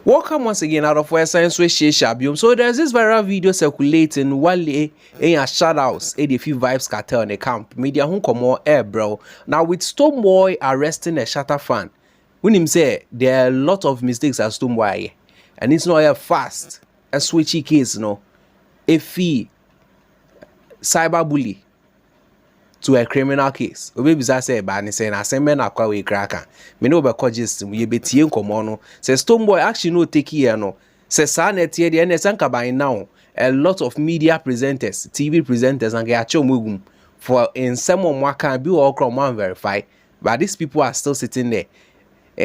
Welcome once again out of West Science with Shabium. So there's this viral video circulating Wale in a shoutouts a few Vybes kartel in the camp. Media who come on air, bro. Now with Stoneboy arresting a Shatta fan, when him say there are a lot of mistakes at Stoneboy, and it's not a fast, a switchy case, no, a fee, cyberbully to a criminal case. Obi bisa say ba ni say na sembe na kwa we kraka. Me no be just we be tie nkomo no. Say Stoneboy actually no take here no. Say sa na tie de na sanka by now. A lot of media presenters, TV presenters and get achomugum for in some of can be all come verify. But these people are still sitting there.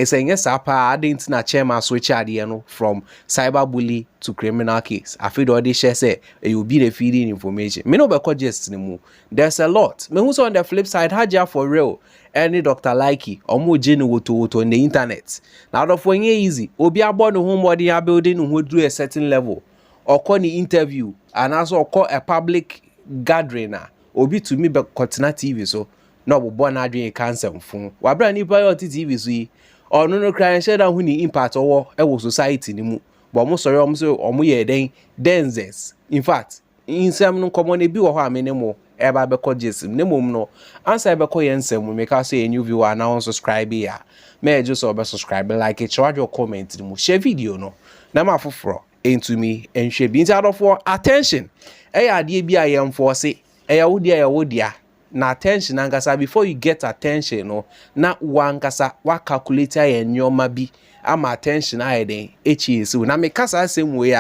Saying yes, I didn't na chairman switch from cyberbully to criminal case. I feel all this share say it will be the feeding information. Me no be just anymore. There's a lot. Me who's on the flip side, Hajia for real. Any Dr.Like or more genuine on the internet. Now the phone easy. Obi about the home body are building who do a certain level. Or call the interview and also call a public gathering. Obi to me be continue TV so no we born adwin cancer phone. Wabra ni priority TV so or no crying share that who ni impact or society ni mu. But mo sorry omo ye den denzes. In fact, in some no common ebi wo ho amenemo eba be ko jesim ne mom no answer be ko yensem we make say a new viewer now subscribe here. May just over subscribe, like it, share your comment, share video no. Na ma foforo into me and share be out of for attention. Ade bi ayem for say wodia na attention ankasa before you get attention no na wankasa wa calculator yen nyoma bi ama attention ayeden so na me kasa same way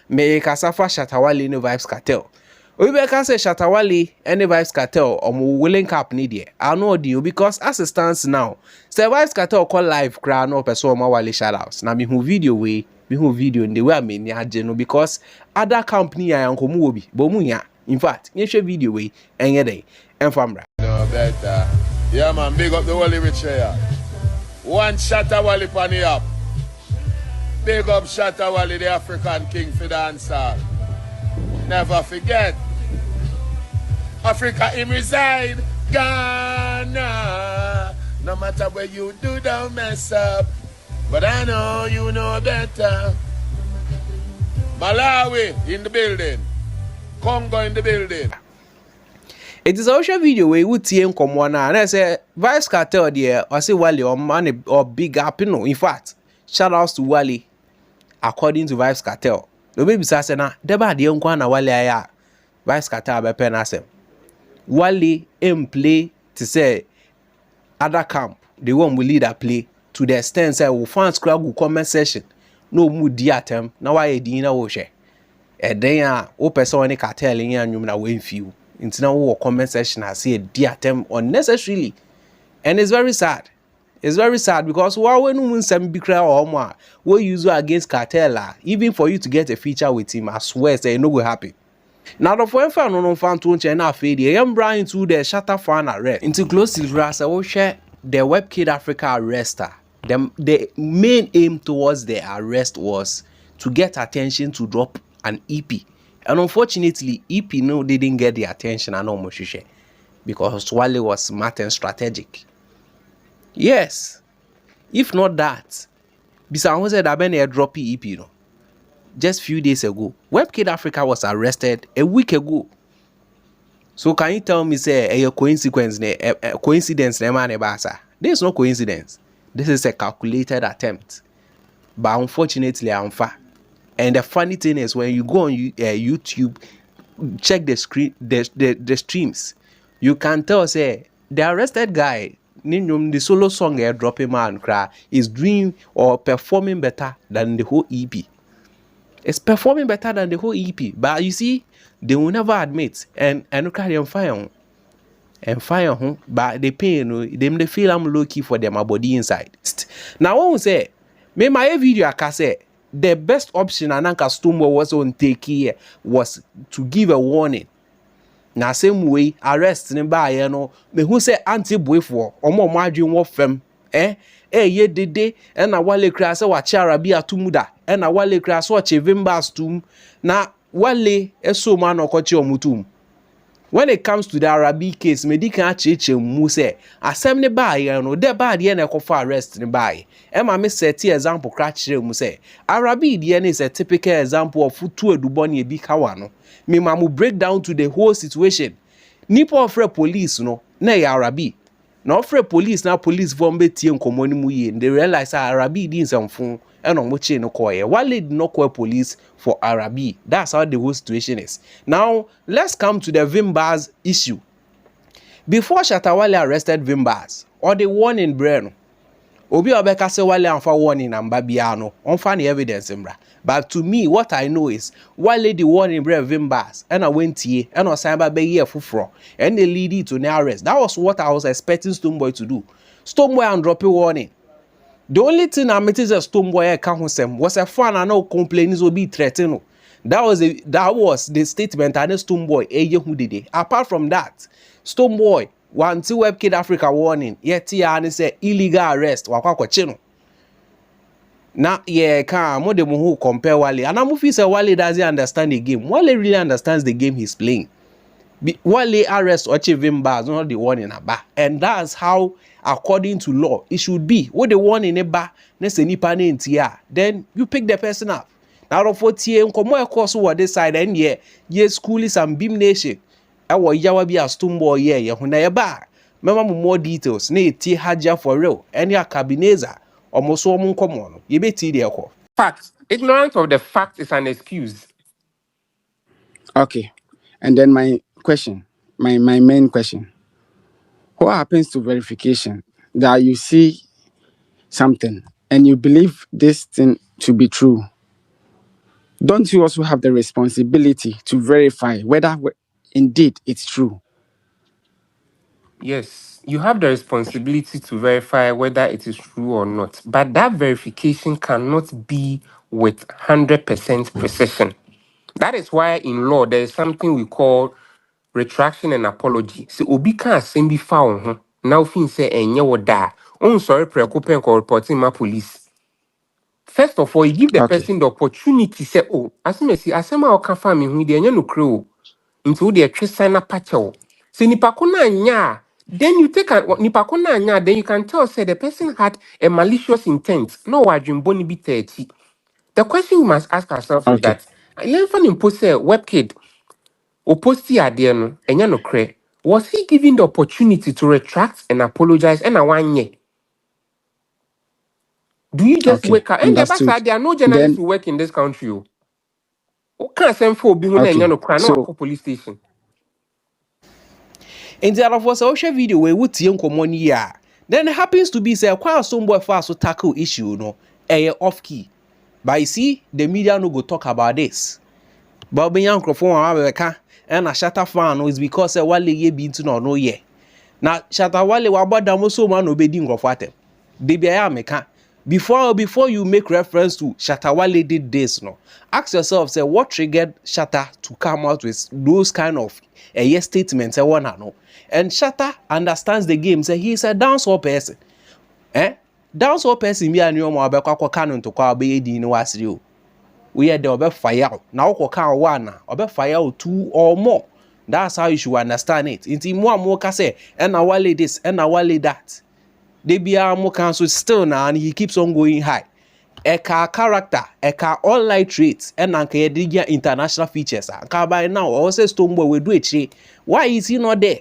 me kasa fa Shatta Wale no Vybes kartel we be kasa Shatta Wale any Vybes kartel omo willing cap ni there I know deal because as it stands now say Vybes kartel call live cry no person ma Wale shoutouts na me hu video in the way I mean ya because other company ayankomu obi bo mu ya. In fact, you show video way and your day and famra. No better. Yeah man, big up the Wale rich here. One Shatta Wale pan the up. Big up Shatta Wale, the African king for dancehall. Never forget. Africa him reside. Ghana. No matter where you do, don't mess up. But I know you know better. Malawi in the building. Congo in the building. It is also video where we see him come one and I say Vybes kartel there or say Wale or man or big up no. In fact, shout outs to Wale according to Vybes kartel. The baby says na deba de nkwa na Wale aya Vybes kartel be pen asem. Wale play to say other camp the one will lead a play to the extent say we fans crowd go comment session no mu di atem na why di na wo hwe. Then o person any kartel in anwum na we few. Intina wo comment section I see a dear term unnecessarily. And it's very sad. It's very sad because when we some big crowd or more we use against kartel even for you to get a feature with him I swear say no go happy. Now the phone fan no fan to na fade am bring to the Shatta fan arrest. Into close to rasa we share the Webkid Africa arrester. The main aim towards the arrest was to get attention to drop an EP. And unfortunately, EP no didn't get the attention and almost because Wale was smart and strategic. Yes. If not that, because said I drop EP no. Just few days ago, Webkid Africa was arrested a week ago. So can you tell me say a coincidence man basa? There's no coincidence. This is a calculated attempt. But unfortunately, I'm far. And the funny thing is, when you go on YouTube, check the streams, you can tell say the arrested guy, the solo song dropping man cry is doing or performing better than the whole EP. It's performing better than the whole EP, but you see, they will never admit and cry them fire but they pay them they feel I'm low key for them my body inside. Now when we say, me my video I can say. The best option Ananka Stoneboy was on take here was to give a warning. Na same way arrest ni ba ye no me hu say anti boy for omo adwin wo fam ye dede na Wale kra say wa chiara bi atumuda na Wale kra so che vimbas tum na Wale eso ma no ko che omutum when it comes to the Arabi case, medical chiche muse, asem ne bae no de ba de na ekofa arrest ne bae. E ma me set example crack chire muse. Arabi de is a typical example of futu eduboni ebi kawa no. Me ma mu break down to the whole situation. Nipa ofre police no, na ya Arabi. Na ofre police na police vom betie nkomo ni mu ye. They realize Arabi di nsamfun and on which no call Wale did not call police for Arabi. That's how the whole situation is. Now, let's come to the Vybes issue. Before Shatta Wale arrested Vybes, or the warning Breno, Obi Obeka se Wale anfa warning and Babiano, on funny evidence imbra. But to me, what I know is Wale the warning Bre Vybes, and I went here, and I signed by year fufro, and they lead it to the arrest. That was what I was expecting Stonebwoy to do. Stonebwoy and drop a warning. The only thing I met is a Stonebwoy account was a fan and no complaints will be threatened. That was the statement and Stonebwoy who did it. Apart from that, Stonebwoy one two Webkid Africa warning. Yet and say illegal arrest. Wakwa chino. Now yeah, can more who compare Wale. And I'm say Wale doesn't understand the game. Wale really understands the game he's playing. Wale arrest or Vybes, not the one in a bar. And that's how, according to law, it should be. What the one in a bar, then you pick the person up. Now, for TM, come more course over this side, and yeah, school is some beam nation. I will yawabi a Stonebwoy, yeah, when I bar. Remember more details, nay, Hajia for real, and ya cabineza, almost one common. You bet the Fact. Ignorance of the fact is an excuse. Okay. And then my question, my main question. What happens to verification? That you see something and you believe this thing to be true. Don't you also have the responsibility to verify whether indeed it's true? Yes, you have the responsibility to verify whether it is true or not. But that verification cannot be with 100% precision. That is why in law there is something we call retraction and apology. So obi can send be found. Now fin say enye woda. On sorry preoccupant or reporting my police. First of all, you give the Okay. person the opportunity say, oh, as me see, as ma oka fa me hu de enye no kro. Into the sign na pacho. So nipa ko na anya, then you take a nipa ko na anya, then you can tell say the person had a malicious intent. No wadwin boni bi 30. The question we must ask ourselves is Okay. that Lenfan impose say Webkid or posti ade no enya no kre. Was he given the opportunity to retract and apologize and a 1 year? Do you just Okay. wake up? And the Understood. basa, there are no journalists Then who work in this country. Oh. Can't send for being no okay. cry, no So police station. In the other social video where we see common year, then it happens to be say quite Stonebwoy fast to tackle issue no off key. But you see, the media no go talk about this. But when young microphone and a Shatta fan no is because Wale ye be to no ye. Now Shatta Wale wa about damo so man obedi nkrofo Baby I am before you make reference to Shatta Wale did this no. Ask yourself say what triggered Shatta to come out with those kind of statements no. And Shatta understands the game. Say he is a dancehall person. Dancehall person be anu mo abekwa kanu to kwa be di ni wasiri o. We are the obe fire. Now kan one obe fire 2 or more. That's how you should understand it. Inti mo ka say and na Wale this and na Wale that. They be mo can so still now and he keeps on going high. Eka character, eka online traits, and anka international features. Anka by now, also Stonebwoy we do it. Why is he not there?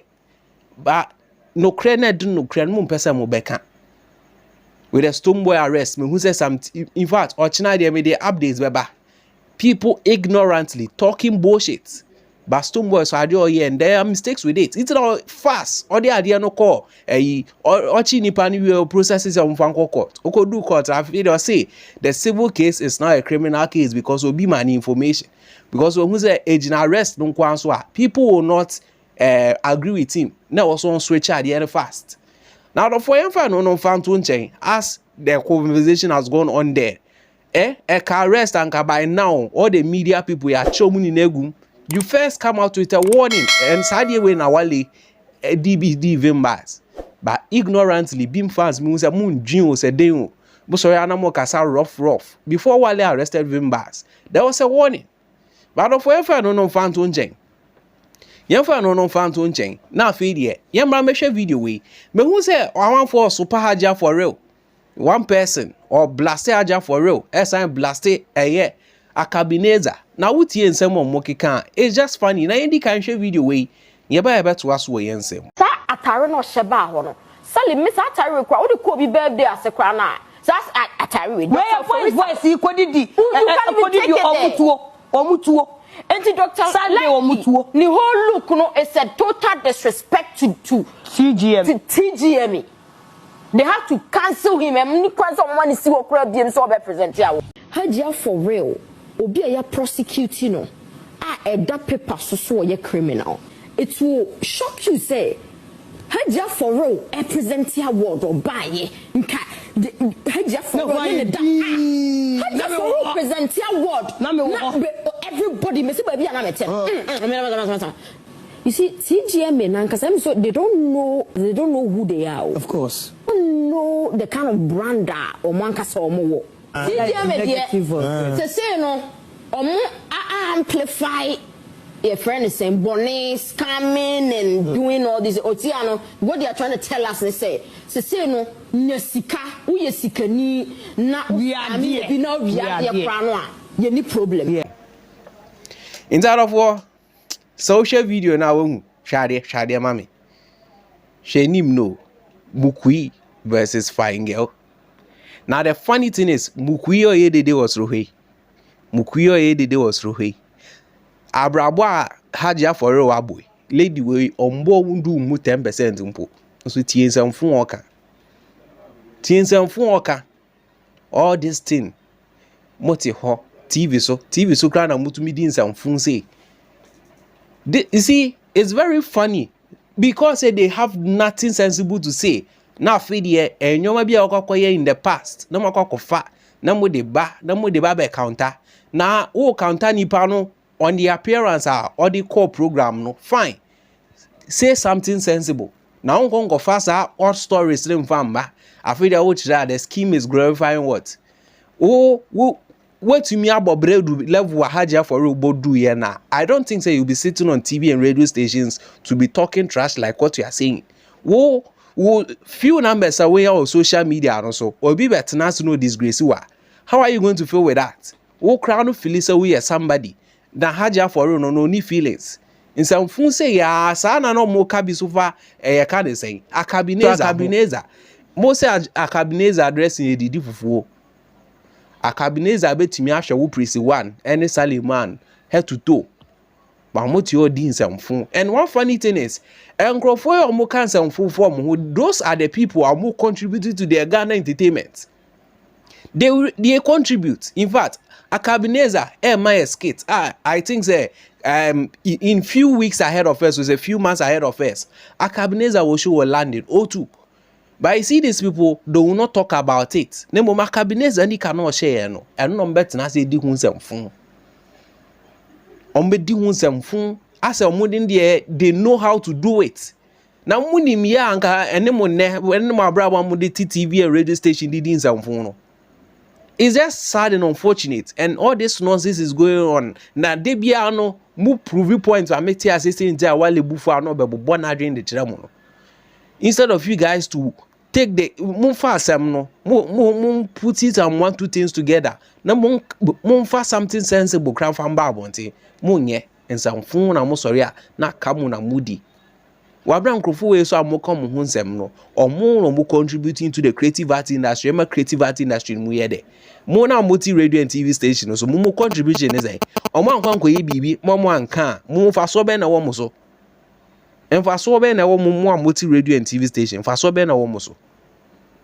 But no crane do no crane mo pesa mo beka. With the Stonebwoy arrest, me who says some in fact, or China they made the updates beba. People ignorantly talking bullshit. But Stonebwoy so idea here and there are mistakes with it. It's all fast. Or the idea no call. Or nipa ni will processes on court. Oko do court. I feel say the civil case is not a criminal case because will be money information. Because when who say agent arrest no kwanswa, people will not agree with him. Now also on switch at the end fast. Now the for no fan to as the conversation has gone on there. Arrest and by now all the media people are chomuni negum. You first come out with a warning and sadly when Wale DBD Vybes. But ignorantly beam fans means a moon dream was a day. But sorry, anamo kasa rough. Before Wale arrested Vybes, there was a warning. But of no fan to unchain. Yɛmfa no fan to nkyɛn na afei deɛ yɛmmra mɛhwɛ video we mehu sɛ amanfoɔ super Hajia for real one person or blast Hajia for real ɛsan blast ɛyɛ Akabineza na wotie nsɛm ɔmo keka it's just funny na yɛdi kan hwɛ video we yɛba yɛbɛto aso wɔ yɛn nsɛm sa atare no hyɛ ba ho no sali miss atare kra wo de ko bi birthday ase kra na sa atare we voice ikodidi omutuo Enti Dr.Like, the whole look no is a total disrespect to TGM. To TGM. They have to cancel him. And because someone is still crowd so represent here. Hajia for real. Obi a prosecute you know. That paper so a criminal. It will shock you say. Hajia for real represent your word or buy Hajia for real. Hajia for real present your word. Everybody may say baby you see TGM and because so they don't know who they are. Of course. Don't know the kind of brand or mankasa or more. TGM to say no amplify your friend is saying bonnet scamming and doing all this otiano what they are trying to tell us they say no nyesika uyesikani na we are any problem. Yeah. Inside of war, social video now won't Shadia mommy. She him no Mukui versus Fine Girl. Now the funny thing is Mukuyo ye de was Ruhe. Mukuyo ye de was Ruhe. Abrabwa Hajia for a boy. Lady way on board won't do 10% umpo. So tears and funwalker. Tears and funwalker. All this thing. Moti ho. TV so kind of mutu midin some fun say. You see, it's very funny because they have nothing sensible to say. Now feed and you might be in the past. No more fat, no more the bar counter. Now counter ni pano on the appearance or the core program no fine. Say something sensible. Now I'm going go fast odd stories them famba. I feel that the scheme is glorifying what? What to me about level Hajia for real do here now? I don't think so you'll be sitting on TV and radio stations to be talking trash like what you are saying. Few numbers away on social media and also or be better not to know disgrace. How are you going to feel with that? Crown of Phyllis away as somebody that Hajia for real no need feelings. In some fun say ya sana no more kabi so far can't say Akabineza. Most Akabineza addressing a didi fufu. Akabineza betimi ahwe wo presi 1 any Saliman head to toe but moti odin samfun. And one funny thing is enkrofo yo mo kan samfun form who those are the people who contributed to their Ghana entertainment. They contribute. In fact Akabineza my skit I think say in few weeks ahead of us was a few months ahead of us Akabineza will show landed O2. But I see these people, they will not talk about it. Nemo Akabineza ni cannot share no. And no better na say di hun semfun. Ombe di hun semfun. As a modern they know how to do it. Now muni miya anka enemo ne when my brother mudi TV and radio station did in semfun no. It's just sad and unfortunate, and all this nonsense is going on. Now they be ano mu prove points I make assisting there while the buffalo no be born during the tremo. Instead of you guys to take the put it and 1 2 things together. Na fa something sensible cram from babonte. Munye and some phone na mo sorry na kamu na moody. Wabra nkrofo we so amoko mo hu nsem no. Omo no mo contributing to the creative art industry. Ema creative art industry mu ye de. Mo na multi radio and TV station so mo contribution is eh. Omo ankwanko ye bibi mo anka. Mo fa so be na wo mo so. And for so be na wo mo multi radio and TV station for so be na wo mo so.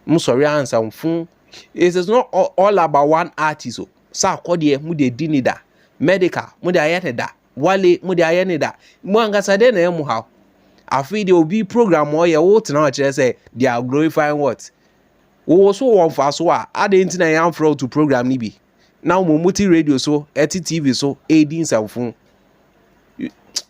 Mo sorry answer fun. It is not all about one artist so. Sa akode mu de dinida. Medical mu de ayete da. Wale mu de ayene da. Mo angasa de na mu ha. Afi de obi program o ye wo tena o kire say they are glorifying what? Wo so won fa so a ade na yan fraud to program ni bi. Now mo multi radio so, TV so, edin samfun.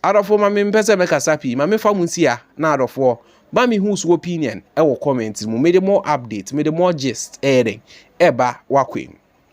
Adofo ma me mpese me kasapi ma me fa munsia na adofo ba me who's opinion e wo comment mo me the more update me the more gist eba wakwem.